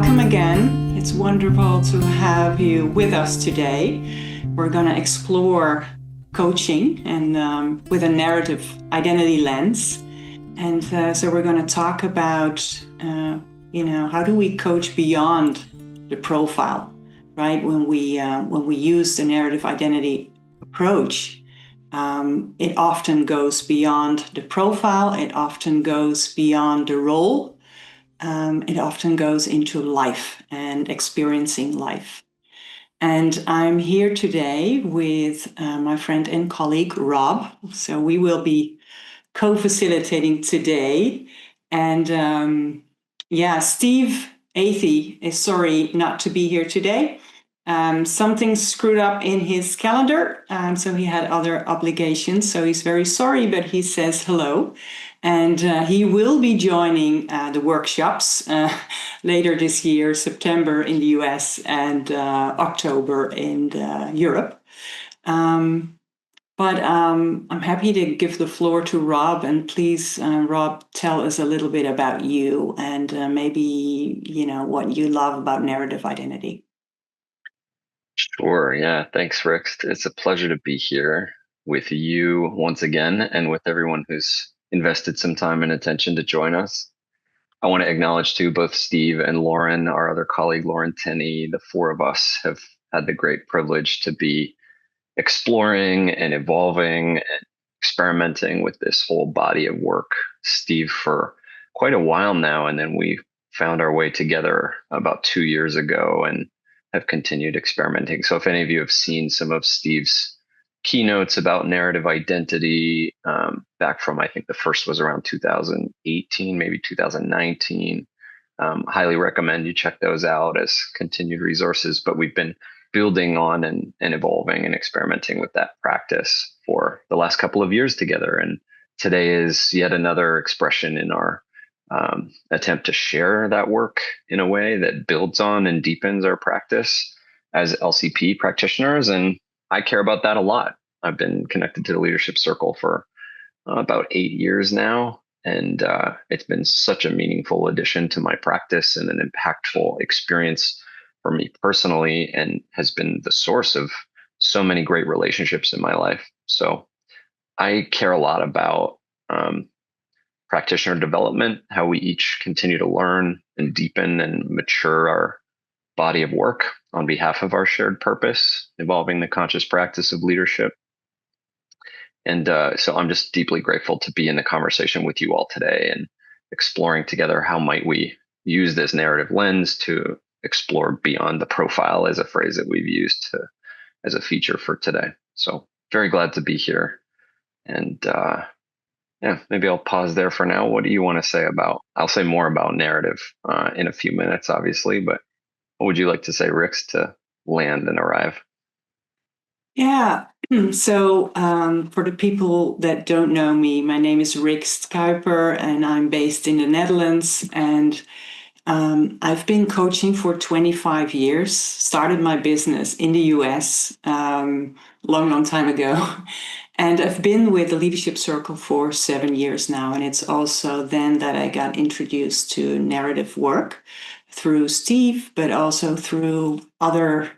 welcome again. It's wonderful to have you with us today. We're going to explore coaching and with a narrative identity lens. And so we're going to talk about, how do we coach beyond the profile, right? When we use the narrative identity approach, it often goes beyond the profile. It often goes beyond the role. It often goes into life and experiencing life. And I'm here today with my friend and colleague, Rob. So we will be co-facilitating today. And Steve Athey is sorry not to be here today. Something screwed up in his calendar, so he had other obligations. So he's very sorry, but he says hello. And he will be joining the workshops later this year, September in the US and October in Europe. But I'm happy to give the floor to Rob. And please, Rob, tell us a little bit about you and maybe, what you love about narrative identity. Sure. Yeah. Thanks, Rick. It's a pleasure to be here with you once again and with everyone who's invested some time and attention to join us. I want to acknowledge too both Steve and Lauren, our other colleague, Lauren Tenney. The four of us have had the great privilege to be exploring and evolving and experimenting with this whole body of work. Steve for quite a while now, and then we found our way together about 2 years ago and have continued experimenting. So if any of you have seen some of Steve's keynotes about narrative identity back from, I think the first was around 2018, maybe 2019, highly recommend you check those out as continued resources. But we've been building on and evolving and experimenting with that practice for the last couple of years together. And today is yet another expression in our attempt to share that work in a way that builds on and deepens our practice as LCP practitioners. And I care about that a lot. I've been connected to the Leadership Circle for about 8 years now. And it's been such a meaningful addition to my practice and an impactful experience for me personally, and has been the source of so many great relationships in my life. So I care a lot about practitioner development, how we each continue to learn and deepen and mature our body of work on behalf of our shared purpose, involving the conscious practice of leadership. And so I'm just deeply grateful to be in the conversation with you all today and exploring together how might we use this narrative lens to explore beyond the profile, as a phrase that we've used as a feature for today. So very glad to be here. And maybe I'll pause there for now. What do you want to say about? I'll say more about narrative in a few minutes, obviously, but what would you like to say, Rix, to land and arrive? Yeah. So for the people that don't know me, my name is Rix Kuiper and I'm based in the Netherlands. And I've been coaching for 25 years, started my business in the US long time ago. And I've been with the Leadership Circle for 7 years now. And it's also then that I got introduced to narrative work through Steve, but also through other,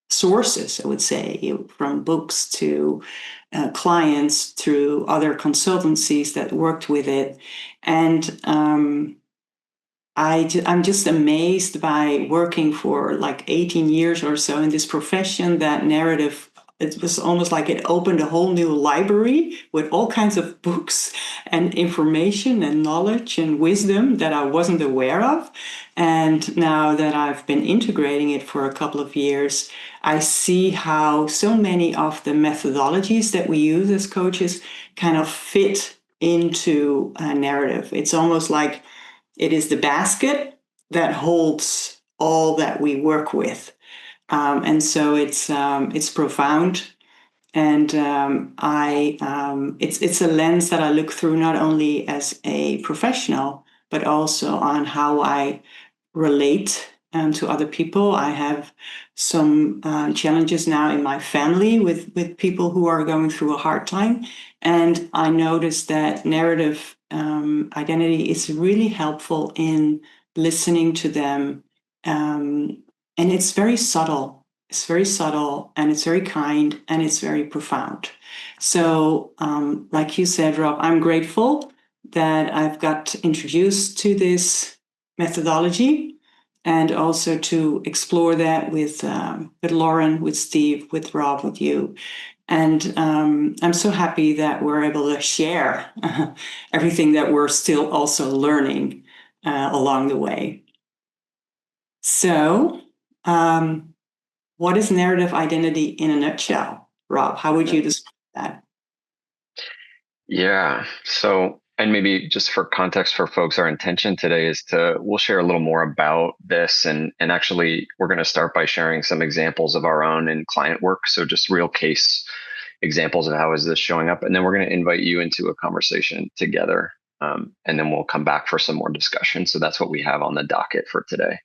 sources, I would say, from books to clients, through other consultancies that worked with it. And I'm just amazed by working for like 18 years or so in this profession that narrative. It was almost like it opened a whole new library with all kinds of books and information and knowledge and wisdom that I wasn't aware of. And now that I've been integrating it for a couple of years, I see how so many of the methodologies that we use as coaches kind of fit into a narrative. It's almost like it is the basket that holds all that we work with. And so it's profound, and it's a lens that I look through not only as a professional, but also on how I relate to other people. I have some challenges now in my family with people who are going through a hard time, and I noticed that narrative identity is really helpful in listening to them. And it's very subtle. It's very subtle, and it's very kind, and it's very profound. So, like you said, Rob, I'm grateful that I've got introduced to this methodology, and also to explore that with Lauren, with Steve, with Rob, with you. And I'm so happy that we're able to share everything that we're still also learning along the way. So, what is narrative identity in a nutshell? Rob, how would you describe that? Yeah. So, and maybe just for context for folks, our intention today is we'll share a little more about this, and actually we're going to start by sharing some examples of our own and client work. So just real case examples of how is this showing up. And then we're going to invite you into a conversation together. And then we'll come back for some more discussion. So that's what we have on the docket for today.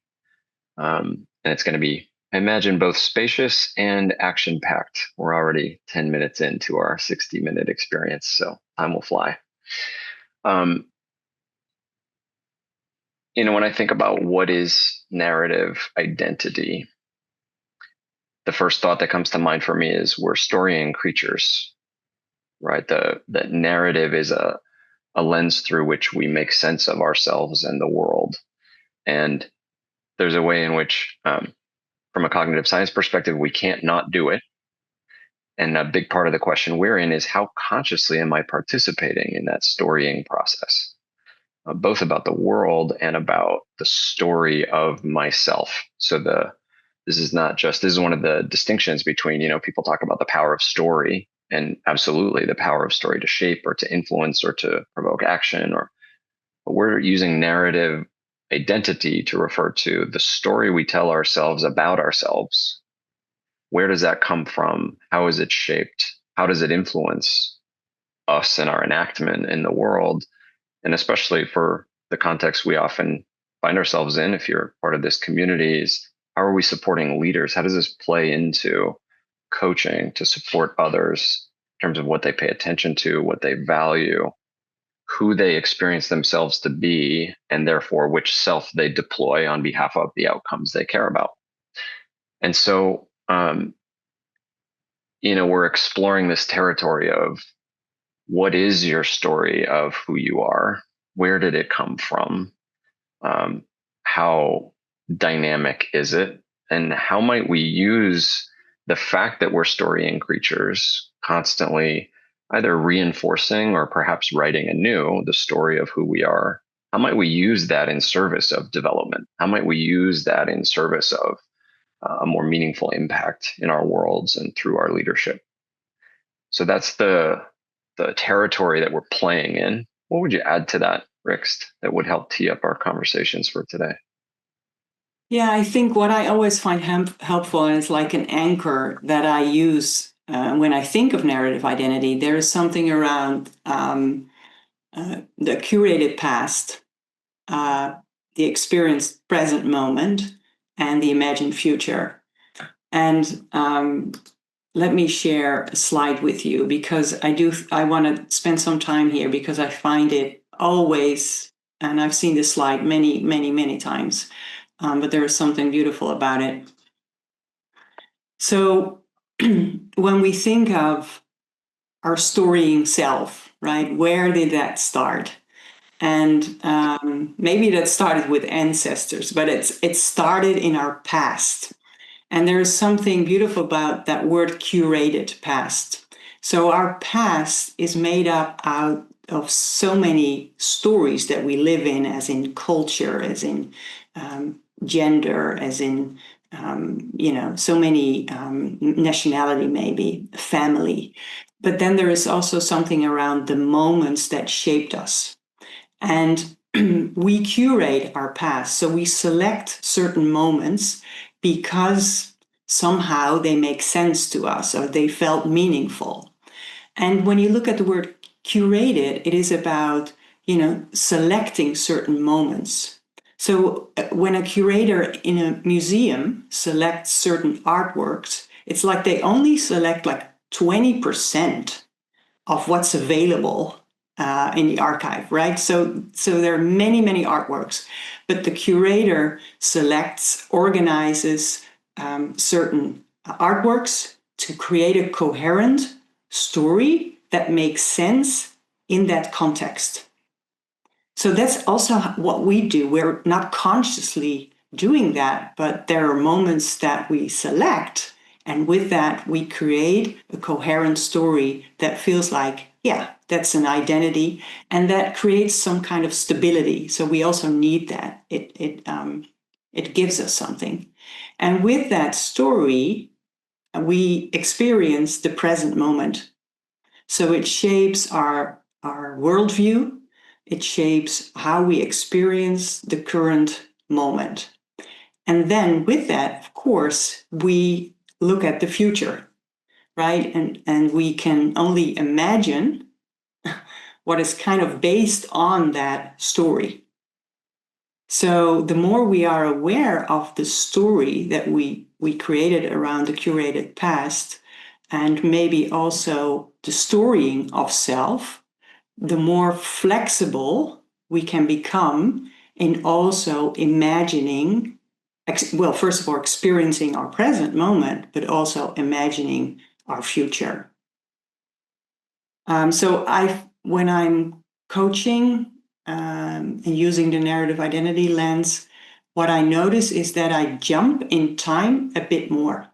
And it's going to be, I imagine, both spacious and action packed. We're already 10 minutes into our 60-minute experience, so time will fly. When I think about what is narrative identity, the first thought that comes to mind for me is we're storying creatures, right? That narrative is a lens through which we make sense of ourselves and the world. And there's a way in which, from a cognitive science perspective, we can't not do it. And a big part of the question we're in is how consciously am I participating in that storying process, both about the world and about the story of myself. So this is one of the distinctions between, people talk about the power of story, and absolutely the power of story to shape or to influence or to provoke action, but we're using narrative identity to refer to the story we tell ourselves about ourselves. Where does that come from? How is it shaped? How does it influence us and our enactment in the world? And especially for the context we often find ourselves in, if you're part of this community, is how are we supporting leaders? How does this play into coaching to support others in terms of what they pay attention to, what they value, who they experience themselves to be, and therefore which self they deploy on behalf of the outcomes they care about? And so, we're exploring this territory of what is your story of who you are? Where did it come from? How dynamic is it? And how might we use the fact that we're storying creatures, constantly either reinforcing or perhaps writing anew the story of who we are? How might we use that in service of development? How might we use that in service of a more meaningful impact in our worlds and through our leadership? So that's the territory that we're playing in. What would you add to that, Rixt, that would help tee up our conversations for today? Yeah, I think what I always find helpful is like an anchor that I use when I think of narrative identity. There is something around the curated past, the experienced present moment, and the imagined future. And let me share a slide with you, because I want to spend some time here, because I find it always, and I've seen this slide many, many, many times, but there is something beautiful about it. So when we think of our storying self, right, where did that start? And maybe that started with ancestors, but it started in our past. And there is something beautiful about that word curated past. So our past is made up out of so many stories that we live in, as in culture, as in gender, as in, so many nationality, maybe family. But then there is also something around the moments that shaped us. And we curate our past. So we select certain moments because somehow they make sense to us or they felt meaningful. And when you look at the word curated, it is about, selecting certain moments. So when a curator in a museum selects certain artworks, it's like they only select like 20% of what's available in the archive, right? So there are many artworks, but the curator selects, organizes certain artworks to create a coherent story that makes sense in that context. So that's also what we do. We're not consciously doing that, but there are moments that we select, and with that, we create a coherent story that feels like, yeah, that's an identity, and that creates some kind of stability. So we also need that. It gives us something. And with that story, we experience the present moment. So it shapes our worldview, it shapes how we experience the current moment. And then with that, of course, we look at the future, right? And we can only imagine what is kind of based on that story. So the more we are aware of the story that we created around the curated past, and maybe also the storying of self, the more flexible we can become in also imagining, well, first of all, experiencing our present moment, but also imagining our future. So when I'm coaching and using the narrative identity lens, what I notice is that I jump in time a bit more.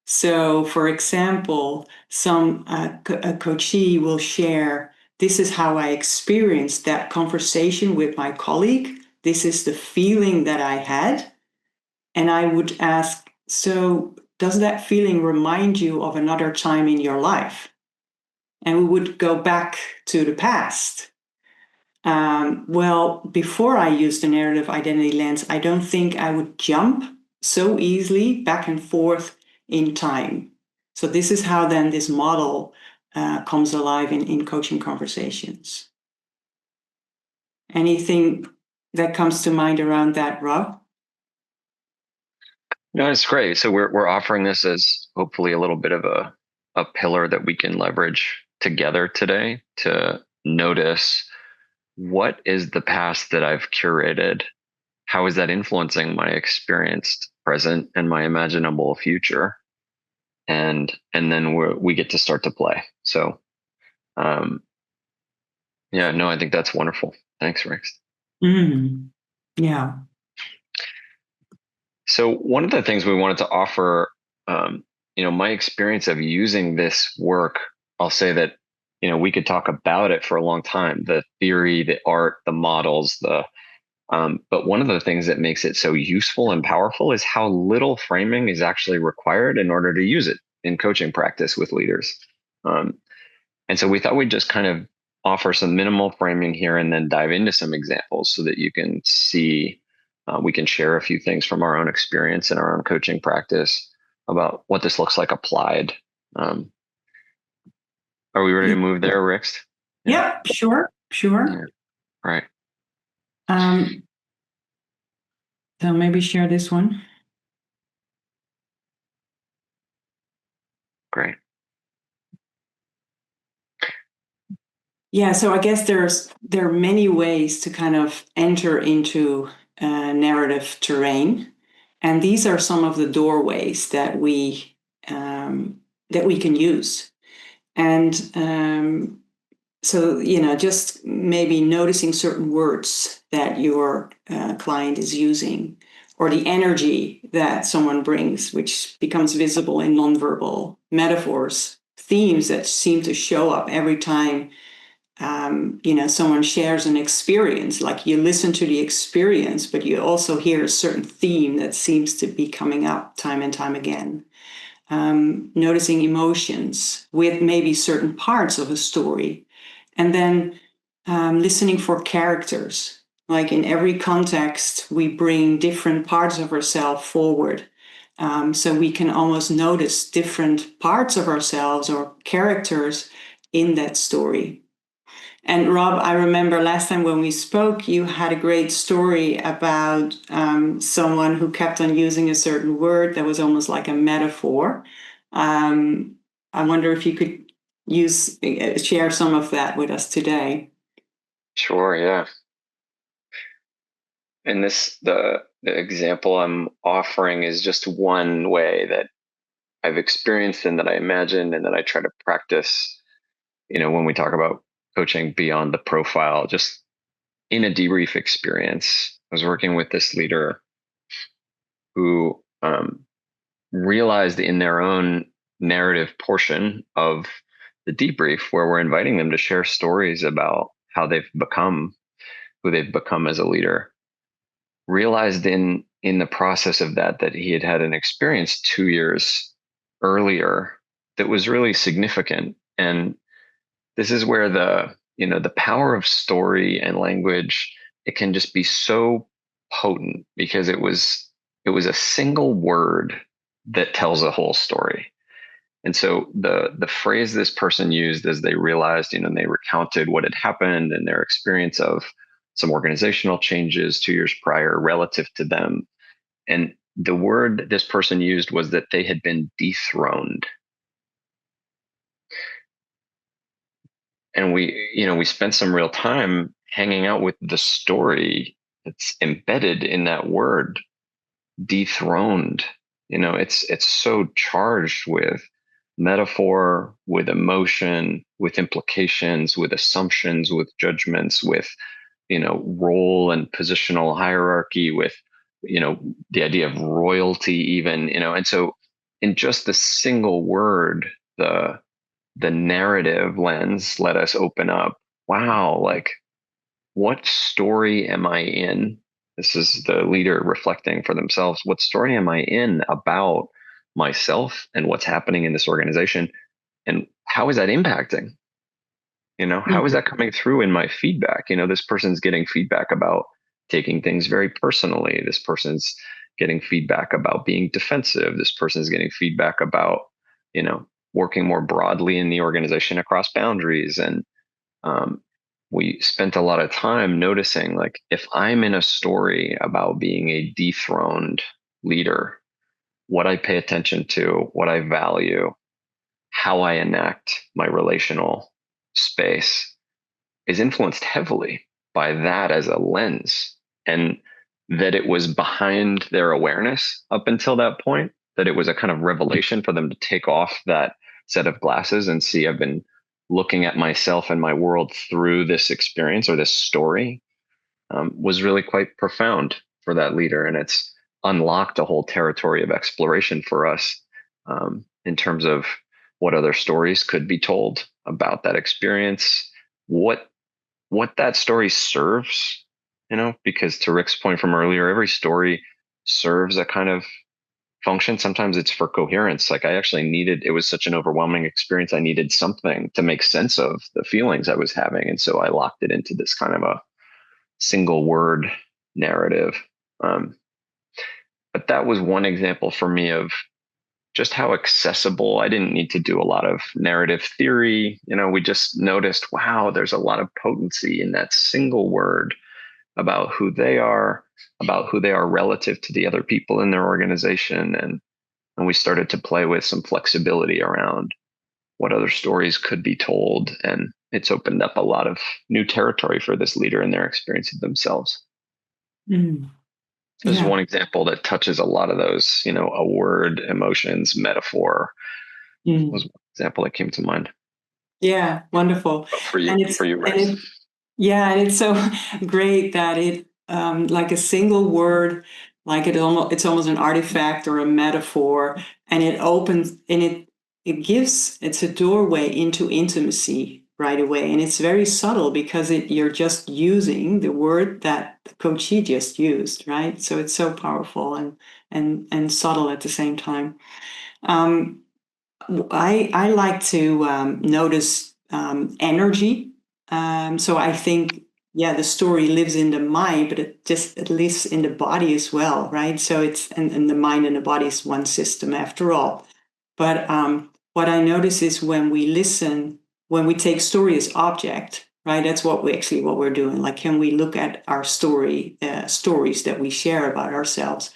So, for example, a coachee will share, this is how I experienced that conversation with my colleague. This is the feeling that I had. And I would ask, so does that feeling remind you of another time in your life? And we would go back to the past. Well, before I used the narrative identity lens, I don't think I would jump so easily back and forth in time. So this is how then this model comes alive in coaching conversations. Anything that comes to mind around that, Rob? No, it's great. So we're offering this as hopefully a little bit of a pillar that we can leverage together today to notice what is the past that I've curated? How is that influencing my experienced present and my imaginable future? And then we get to start to play. So yeah, no, I think that's wonderful. Thanks, Rex. Mm, yeah. So one of the things we wanted to offer, my experience of using this work, I'll say that, we could talk about it for a long time, the theory, the art, the models, but one of the things that makes it so useful and powerful is how little framing is actually required in order to use it in coaching practice with leaders. And so we thought we'd just kind of offer some minimal framing here and then dive into some examples so that you can see, we can share a few things from our own experience and our own coaching practice about what this looks like applied. Are we ready to move there, Rix? Yeah, sure. Yeah. Right. So maybe share this one. Great. Yeah, so I guess there are many ways to kind of enter into narrative terrain, and these are some of the doorways that we can use. And so just maybe noticing certain words that your client is using, or the energy that someone brings, which becomes visible in nonverbal metaphors, themes that seem to show up every time someone shares an experience. Like you listen to the experience, but you also hear a certain theme that seems to be coming up time and time again. Noticing emotions with maybe certain parts of a story, and then listening for characters. Like in every context, we bring different parts of ourselves forward. So we can almost notice different parts of ourselves or characters in that story. And Rob, I remember last time when we spoke, you had a great story about someone who kept on using a certain word that was almost like a metaphor. I wonder if you could share some of that with us today. Sure, yeah. And the example I'm offering is just one way that I've experienced and that I imagine and that I try to practice, when we talk about coaching beyond the profile, just in a debrief experience. I was working with this leader who realized in their own narrative portion of the debrief, where we're inviting them to share stories about how they've become who they've become as a leader, realized in the process of that he had had an experience 2 years earlier that was really significant. And this is where the power of story and language, it can just be so potent, because it was a single word that tells a whole story. And so the phrase this person used as they realized, and they recounted what had happened and their experience of some organizational changes 2 years prior relative to them. And the word this person used was that they had been dethroned. And we spent some real time hanging out with the story that's embedded in that word, dethroned. It's so charged with metaphor, with emotion, with implications, with assumptions, with judgments, with role and positional hierarchy, with the idea of royalty even. And so in just the single word, the narrative lens let us open up. Wow, like, what story am I in? This is the leader reflecting for themselves. What story am I in about myself and what's happening in this organization? And how is that impacting? How is that coming through in my feedback? This person's getting feedback about taking things very personally. This person's getting feedback about being defensive. This person's getting feedback about, working more broadly in the organization across boundaries. And we spent a lot of time noticing, like, if I'm in a story about being a dethroned leader, what I pay attention to, what I value, how I enact my relational space is influenced heavily by that as a lens. And that it was behind their awareness up until that point, that it was a kind of revelation for them to take off that set of glasses and see, I've been looking at myself and my world through this experience or this story, was really quite profound for that leader. And it's unlocked a whole territory of exploration for us, in terms of what other stories could be told about that experience, what that story serves, because to Rick's point from earlier, every story serves a kind of function. Sometimes it's for coherence. Like, it was such an overwhelming experience. I needed something to make sense of the feelings I was having. And so I locked it into this kind of a single word narrative. But that was one example for me of just how accessible. I didn't need to do a lot of narrative theory. We just noticed, wow, there's a lot of potency in that single word about who they are relative to the other people in their organization. And we started to play with some flexibility around what other stories could be told. And it's opened up a lot of new territory for this leader in their experience of themselves. Mm. This is one example that touches a lot of those, a word, emotions, metaphor. Was one example that came to mind. Yeah, wonderful. For you, Rick. Yeah, and it's so great that it, like a single word, like it's almost an artifact or a metaphor, and it opens and it's a doorway into intimacy right away, and it's very subtle because you're just using the word that the coachee just used, right? So it's so powerful and subtle at the same time. I like to notice energy. So I think, yeah, the story lives in the mind, but it lives in the body as well, right? So and the mind and the body is one system after all. But what I notice is when we listen, when we take story as object, right? That's what we're doing. Like, can we look at our stories that we share about ourselves?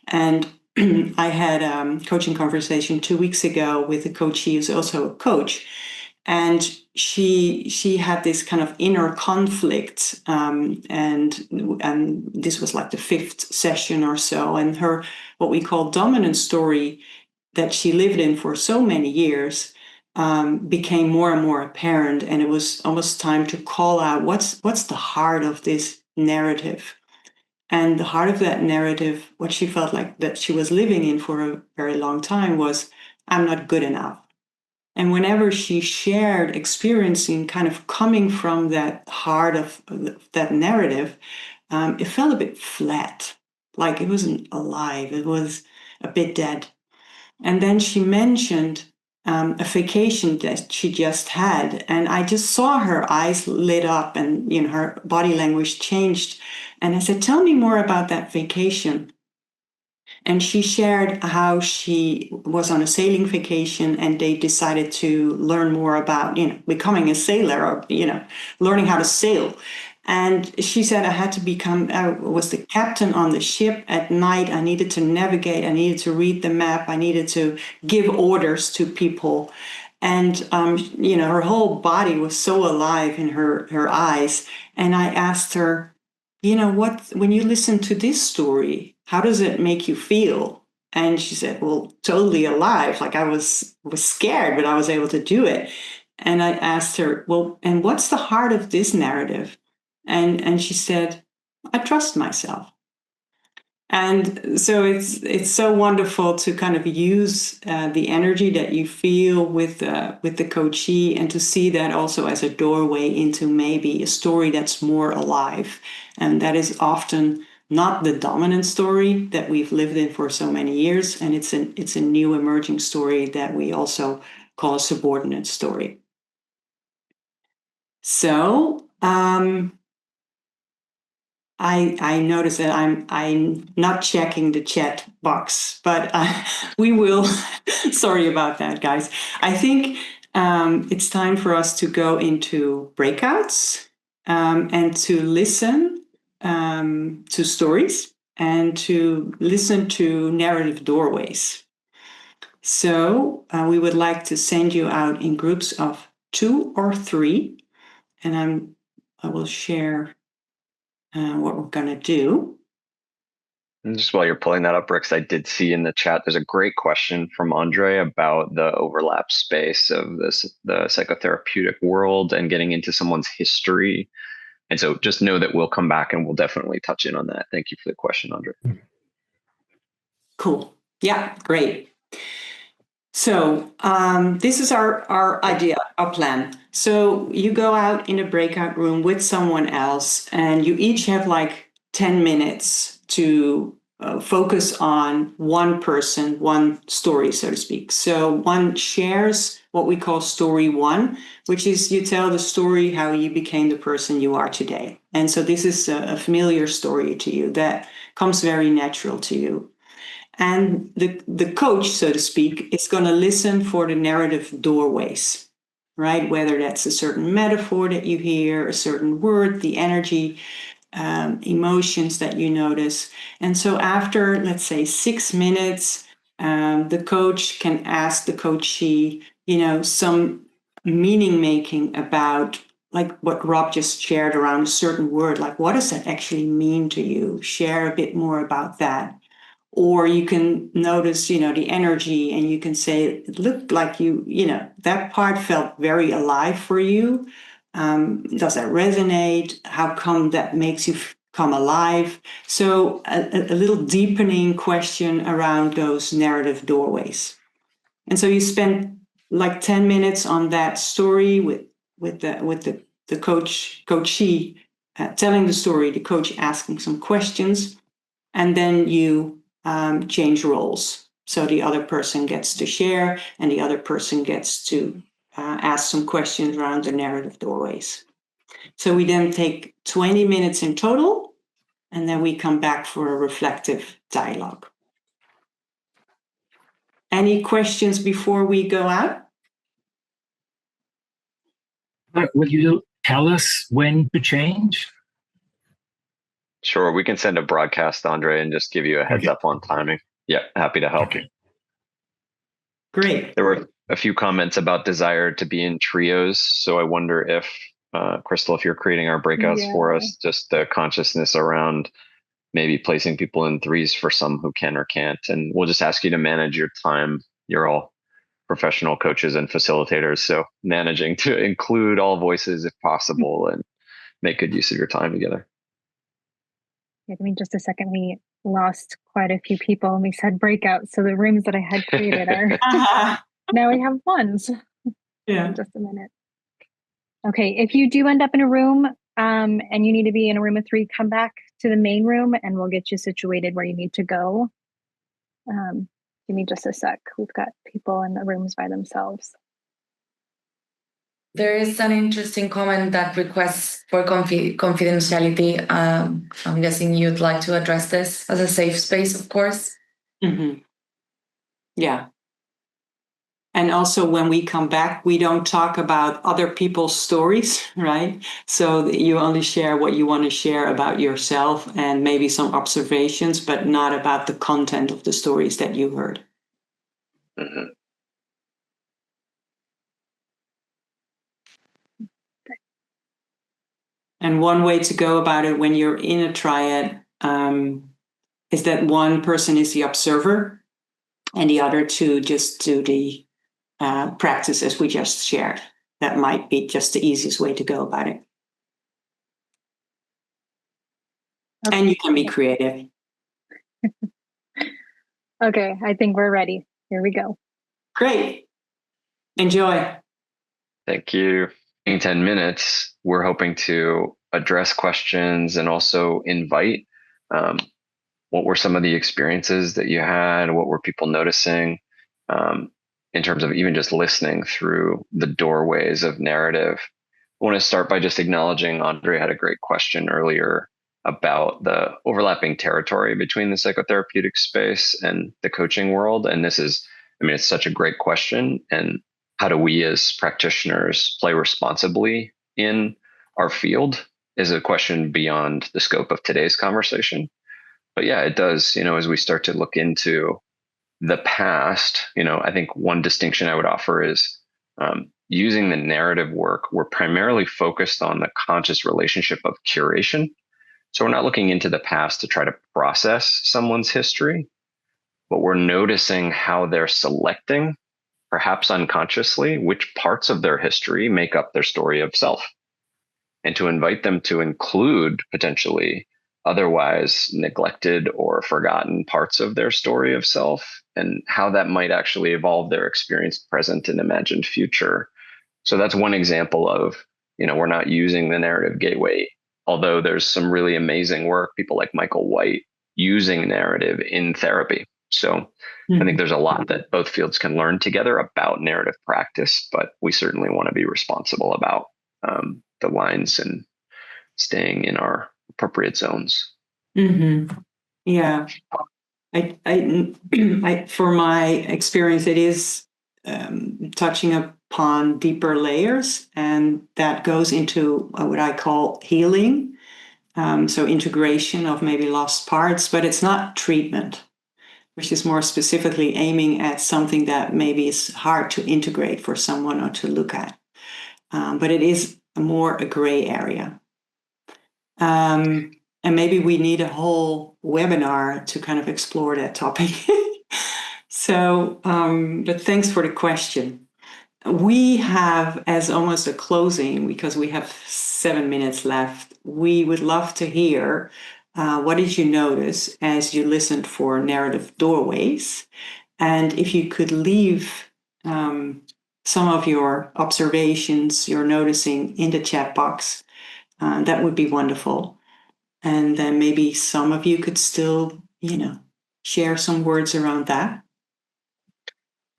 And I had a coaching conversation 2 weeks ago with a coach. He is also a coach. And she had this kind of inner conflict, and this was like the fifth session or so, and her what we call dominant story that she lived in for so many years became more and more apparent, and it was almost time to call out what's the heart of this narrative. And the heart of that narrative, what she felt like that she was living in for a very long time, was I'm not good enough. And whenever she shared experiencing kind of coming from that heart of that narrative, it felt a bit flat, like it wasn't alive, it was a bit dead. And then she mentioned a vacation that she just had, and I just saw her eyes lit up, and her body language changed. And I said, "Tell me more about that vacation." And she shared how she was on a sailing vacation, and they decided to learn more about, becoming a sailor, or, learning how to sail. And she said, I had to become, I was the captain on the ship at night. I needed to navigate. I needed to read the map. I needed to give orders to people. And, her whole body was so alive in her eyes. And I asked her, when you listen to this story, how does it make you feel? And she said, well, totally alive. Like I was scared, but I was able to do it. And I asked her, well, and what's the heart of this narrative? And she said, I trust myself. And so it's so wonderful to kind of use the energy that you feel with the coachee, and to see that also as a doorway into maybe a story that's more alive, and that is often not the dominant story that we've lived in for so many years, and it's a new emerging story that we also call a subordinate story. So. I notice that I'm not checking the chat box, but we will. Sorry about that, guys. I think it's time for us to go into breakouts, and to listen to stories, and to listen to narrative doorways. So we would like to send you out in groups of 2 or 3, and I will share what we're going to do. And just while you're pulling that up, Rix, I did see in the chat there's a great question from Andre about the overlap space of the psychotherapeutic world and getting into someone's history. And so just know that we'll come back and we'll definitely touch in on that. Thank you for the question, Andre. Cool. Yeah, great. So this is our idea, our plan. So you go out in a breakout room with someone else, and you each have like 10 minutes to focus on one person, one story, so to speak. So one shares what we call story 1, which is you tell the story how you became the person you are today. And so this is a familiar story to you that comes very natural to you. And the coach, so to speak, is going to listen for the narrative doorways, right? Whether that's a certain metaphor that you hear, a certain word, the energy, emotions that you notice. And so after, let's say, 6 minutes, the coach can ask the coachee, some meaning making about like what Rob just shared around a certain word. Like, what does that actually mean to you? Share a bit more about that. Or you can notice, the energy, and you can say, it looked like that part felt very alive for you. Does that resonate? How come that makes you come alive? So a little deepening question around those narrative doorways. And so you spend like 10 minutes on that story with the coachee telling the story, the coach asking some questions, and then you change roles. So the other person gets to share, and the other person gets to ask some questions around the narrative doorways. So we then take 20 minutes in total, and then we come back for a reflective dialogue. Any questions before we go out? Would you tell us when to change? Sure, we can send a broadcast, Andre, and just give you a heads up on timing. Yeah, happy to help. Okay. Great. There were a few comments about desire to be in trios. So I wonder if, Crystal, if you're creating our breakouts for us, just the consciousness around maybe placing people in threes for some who can or can't. And we'll just ask you to manage your time. You're all professional coaches and facilitators, so managing to include all voices if possible and make good use of your time together. Give me just a second. We lost quite a few people and we said breakout. So the rooms that I had created are now we have ones. Yeah. In just a minute. Okay, if you do end up in a room and you need to be in a room of 3, come back to the main room and we'll get you situated where you need to go. Give me just a sec. We've got people in the rooms by themselves. There is an interesting comment that requests for confidentiality. I'm guessing you'd like to address this as a safe space, of course. Mm-hmm. Yeah. And also when we come back, we don't talk about other people's stories, right? So you only share what you want to share about yourself and maybe some observations, but not about the content of the stories that you heard. Mm-hmm. And one way to go about it when you're in a triad is that one person is the observer and the other two just do the practices we just shared. That might be just the easiest way to go about it. Okay. And you can be creative. Okay, I think we're ready. Here we go. Great. Enjoy. Thank you. In 10 minutes, we're hoping to address questions and also invite what were some of the experiences that you had? What were people noticing in terms of even just listening through the doorways of narrative? I want to start by just acknowledging Andre had a great question earlier about the overlapping territory between the psychotherapeutic space and the coaching world. And this is, I mean, it's such a great question. And how do we as practitioners play responsibly in our field is a question beyond the scope of today's conversation. But yeah, it does, as we start to look into the past, I think one distinction I would offer is using the narrative work, we're primarily focused on the conscious relationship of curation. So we're not looking into the past to try to process someone's history, but we're noticing how they're selecting, perhaps unconsciously, which parts of their history make up their story of self, and to invite them to include potentially otherwise neglected or forgotten parts of their story of self and how that might actually evolve their experienced present and imagined future. So that's one example of, we're not using the narrative gateway, although there's some really amazing work, people like Michael White using narrative in therapy. So I think there's a lot that both fields can learn together about narrative practice, but we certainly want to be responsible about the lines and staying in our appropriate zones. Mm-hmm. Yeah. I for my experience, it is touching upon deeper layers, and that goes into what I call healing. So integration of maybe lost parts, but it's not treatment, which is more specifically aiming at something that maybe is hard to integrate for someone or to look at. But it is more a gray area. And maybe we need a whole webinar to kind of explore that topic. So, but thanks for the question. We have, as almost a closing, because we have 7 minutes left, we would love to hear what did you notice as you listened for narrative doorways? And if you could leave some of your observations, your noticing in the chat box, that would be wonderful. And then maybe some of you could still, share some words around that.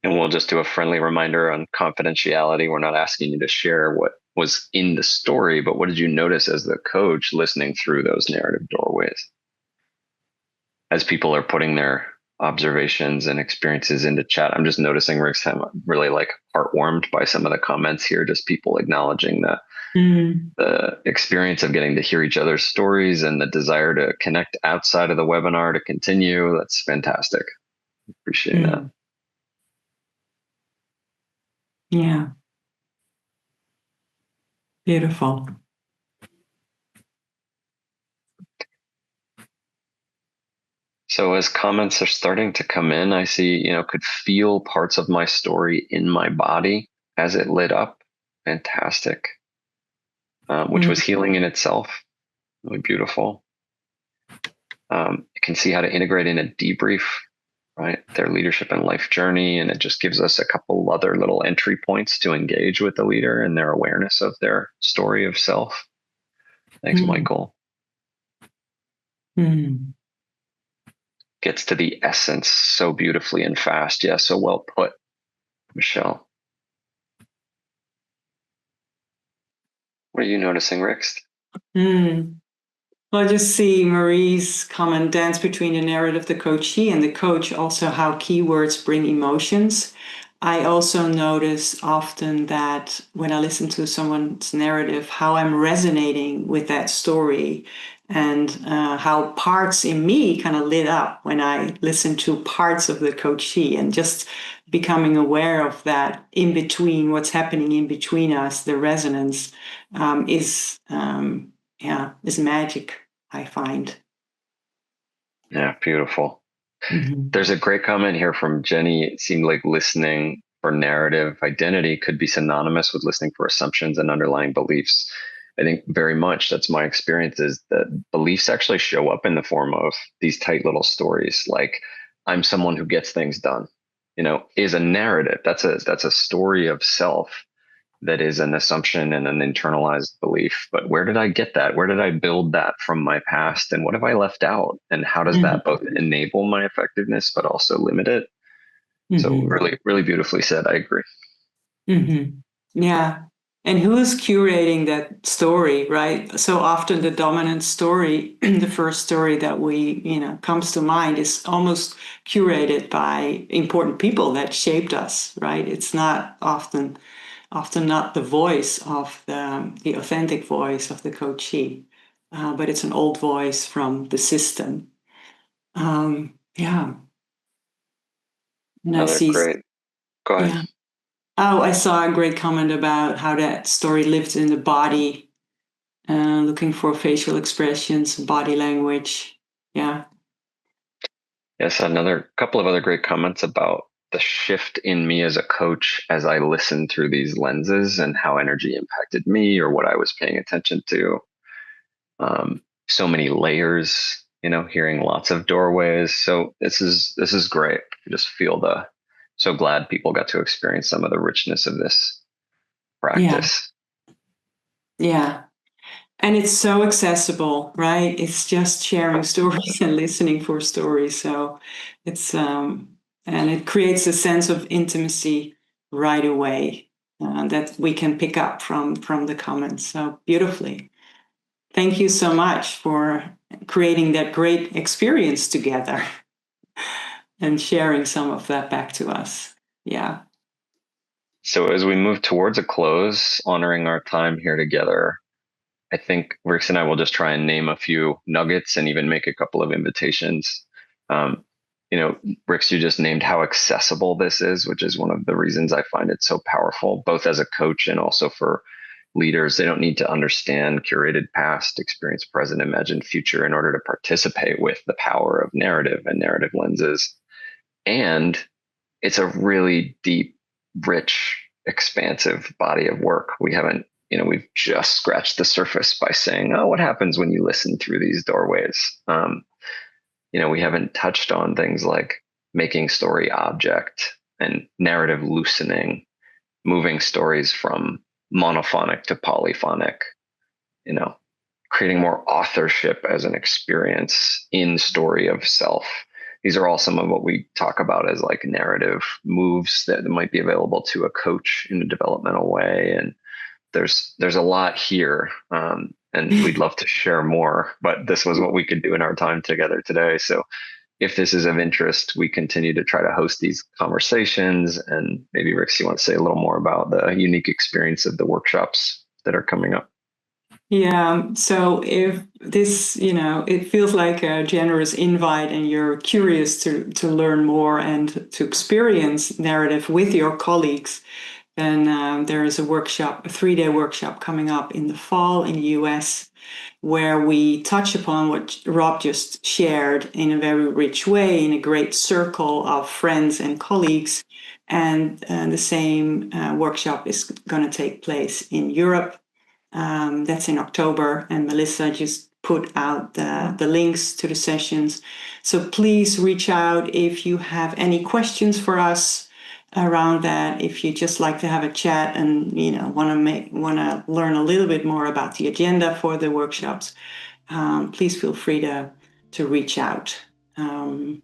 And we'll just do a friendly reminder on confidentiality. We're not asking you to share what was in the story, but what did you notice as the coach listening through those narrative doorways? As people are putting their observations and experiences into chat, I'm just noticing, Rick's, I'm really heartwarmed by some of the comments here, just people acknowledging that the experience of getting to hear each other's stories and the desire to connect outside of the webinar to continue. That's fantastic. Appreciate that. Yeah. Beautiful. So as comments are starting to come in, I see, could feel parts of my story in my body as it lit up. Fantastic. Which was healing in itself. Really beautiful. You can see how to integrate in a debrief, right? Their leadership and life journey. And it just gives us a couple other little entry points to engage with the leader and their awareness of their story of self. Thanks, Michael. Gets to the essence so beautifully and fast. Yeah, so well put, Michelle. What are you noticing, Rix? Well, I just see Marie's comment, dance between the narrative, the coachee, and the coach, also how keywords bring emotions. I also notice often that when I listen to someone's narrative, how I'm resonating with that story, and how parts in me kind of lit up when I listen to parts of the coachee, and just becoming aware of that in between, what's happening in between us, the resonance is magic, I find. Yeah, beautiful. There's a great comment here from Jenny. It seemed like listening for narrative identity could be synonymous with listening for assumptions and underlying beliefs. I think very much that's my experience, is that beliefs actually show up in the form of these tight little stories. Like, I'm someone who gets things done, is a narrative. That's a story of self that is an assumption and an internalized belief. But where did I get that? Where did I build that from my past? And what have I left out? And how does that both enable my effectiveness, but also limit it? So really, really beautifully said. I agree. Yeah. And who is curating that story, right? So often the dominant story, the first story that comes to mind, is almost curated by important people that shaped us, right? It's not often not the voice of the authentic voice of the coachee, but it's an old voice from the system. Yeah. And I see. Great. Go ahead. Yeah. Oh, I saw a great comment about how that story lives in the body, looking for facial expressions, body language. Yeah. Yes, another couple of other great comments about the shift in me as a coach as I listened through these lenses and how energy impacted me or what I was paying attention to. So many layers, hearing lots of doorways. So this is great. I just feel so glad people got to experience some of the richness of this practice. Yeah. And it's so accessible, right? It's just sharing stories and listening for stories. So it's, and it creates a sense of intimacy right away that we can pick up from the comments. So beautifully. Thank you so much for creating that great experience together and sharing some of that back to us. Yeah. So as we move towards a close, honoring our time here together, I think Rix and I will just try and name a few nuggets and even make a couple of invitations. Rix, you just named how accessible this is, which is one of the reasons I find it so powerful, both as a coach and also for leaders. They don't need to understand curated past, experience present, imagined future in order to participate with the power of narrative and narrative lenses. And it's a really deep, rich, expansive body of work. We've just scratched the surface by saying, oh, what happens when you listen through these doorways? We haven't touched on things like making story object and narrative loosening, moving stories from monophonic to polyphonic, creating more authorship as an experience in story of self. These are all some of what we talk about as like narrative moves that might be available to a coach in a developmental way. And there's a lot here, and we'd love to share more, but this was what we could do in our time together today. So if this is of interest, we continue to try to host these conversations. And maybe, Rix, you want to say a little more about the unique experience of the workshops that are coming up? Yeah. So if this, it feels like a generous invite and you're curious to learn more and to experience narrative with your colleagues, then there is a workshop, a 3-day workshop coming up in the fall in the US, where we touch upon what Rob just shared in a very rich way, in a great circle of friends and colleagues. And the same workshop is going to take place in Europe. That's in October, and Melissa just put out the links to the sessions. So please reach out if you have any questions for us around that. If you just like to have a chat and want to learn a little bit more about the agenda for the workshops, please feel free to reach out. And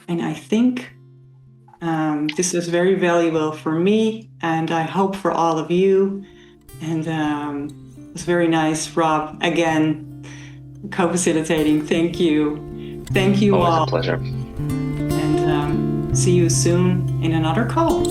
I think this was very valuable for me, and I hope for all of you. And it was very nice, Rob, again, co-facilitating. Thank you. Thank you Always all. a pleasure. And see you soon in another call.